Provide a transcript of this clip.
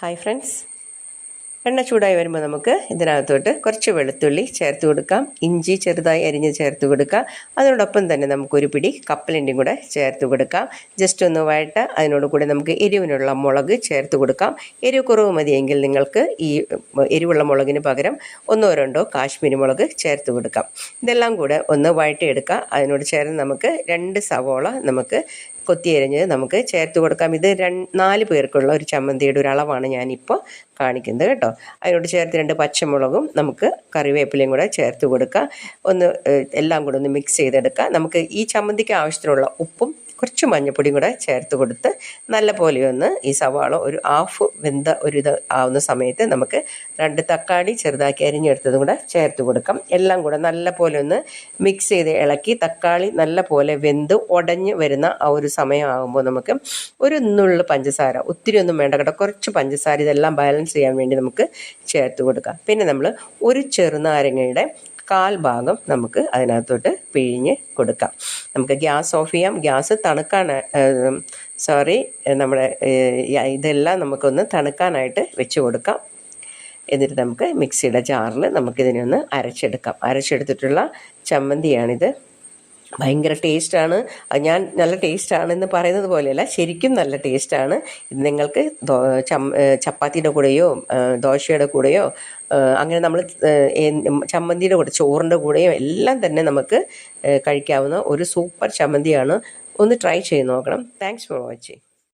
Hi friends, എണ്ണ ചൂടായി വരുമ്പോൾ നമുക്ക് ഇതിനകത്തോട്ട് കുറച്ച് വെളുത്തുള്ളി ചേർത്ത് കൊടുക്കാം, ഇഞ്ചി ചെറുതായി അരിഞ്ഞ് ചേർത്ത് കൊടുക്കാം. അതിനോടൊപ്പം തന്നെ നമുക്കൊരു പിടി കപ്പലണ്ടിയും കൂടെ ചേർത്ത് കൊടുക്കാം. ജസ്റ്റ് ഒന്ന് വഴട്ട് അതിനോട് കൂടെ നമുക്ക് എരിവിനുള്ള മുളക് ചേർത്ത് കൊടുക്കാം. എരിവ് കുറവ് മതിയെങ്കിൽ നിങ്ങൾക്ക് ഈ എരിവുള്ള മുളകിന് പകരം 1-2 കാശ്മീരി മുളക് ചേർത്ത് കൊടുക്കാം. ഇതെല്ലാം കൂടെ ഒന്ന് വഴട്ടിയെടുക്കാം. അതിനോട് ചേർന്ന് നമുക്ക് 2 സവോള നമുക്ക് കൊത്തിയരിഞ്ഞ് നമുക്ക് ചേർത്ത് കൊടുക്കാം. ഇത് 4 പേർക്കുള്ള ഒരു ചമ്മന്തിയുടെ ഒരു അളവാണ് ഞാനിപ്പോൾ കാണിക്കുന്നത് കേട്ടോ. അതിനോട് ചേർത്ത് 2 പച്ചമുളകും നമുക്ക് കറിവേപ്പിലയും കൂടെ ചേർത്ത് കൊടുക്കുക. എല്ലാം കൂടെ ഒന്ന് മിക്സ് ചെയ്തെടുക്കുക. നമുക്ക് ഈ ചമ്മന്തിക്ക് ആവശ്യത്തിനുള്ള ഉപ്പും കുറച്ച് മഞ്ഞൾപ്പൊടിയും കൂടെ ചേർത്ത് കൊടുത്ത് നല്ല പോലെ ഒന്ന് ഈ സവാള ഒരു ഹാഫ് വെന്ത ആവുന്ന സമയത്ത് നമുക്ക് 2 തക്കാളി ചെറുതാക്കി അരിഞ്ഞെടുത്തതും കൂടെ ചേർത്ത് കൊടുക്കാം. എല്ലാം കൂടെ നല്ല പോലെ ഒന്ന് മിക്സ് ചെയ്ത് ഇളക്കി തക്കാളി നല്ല പോലെ വെന്ത് ഉടഞ്ഞ് വരുന്ന ആ ഒരു സമയമാകുമ്പോൾ നമുക്ക് ഒരു നുള്ളു പഞ്ചസാര, ഒത്തിരി ഒന്നും വേണ്ട കേട്ടോ, കുറച്ച് പഞ്ചസാര ഇതെല്ലാം ബാലൻസ് ചെയ്യാൻ വേണ്ടി നമുക്ക് ചേർത്ത് കൊടുക്കാം. പിന്നെ നമ്മൾ ഒരു ചെറുനാരങ്ങയുടെ 1/4 ഭാഗം നമുക്ക് അതിനകത്തോട്ട് പിഴിഞ്ഞ് കൊടുക്കാം. നമുക്ക് ഗ്യാസ് ഓഫ് ചെയ്യാം. ഗ്യാസ് നമ്മുടെ ഇതെല്ലാം നമുക്കൊന്ന് തണുക്കാനായിട്ട് വെച്ച് കൊടുക്കാം. എന്നിട്ട് നമുക്ക് മിക്സിയുടെ ജാറിൽ നമുക്കിതിനെ ഒന്ന് അരച്ചെടുത്തിട്ടുള്ള ചമ്മന്തിയാണിത്. ഭയങ്കര ടേസ്റ്റാണ്. ഞാൻ നല്ല ടേസ്റ്റാണെന്ന് പറയുന്നത് പോലെയല്ല, ശരിക്കും നല്ല ടേസ്റ്റാണ്. ഇത് നിങ്ങൾക്ക് ചപ്പാത്തിയുടെ കൂടെയോ ദോശയുടെ കൂടെയോ അങ്ങനെ നമ്മൾ ചമ്മന്തിയുടെ കൂടെ ചോറിൻ്റെ കൂടെയോ എല്ലാം തന്നെ നമുക്ക് കഴിക്കാവുന്ന ഒരു സൂപ്പർ ചമ്മന്തിയാണ്. ഒന്ന് ട്രൈ ചെയ്ത് നോക്കണം. Thanks for watching.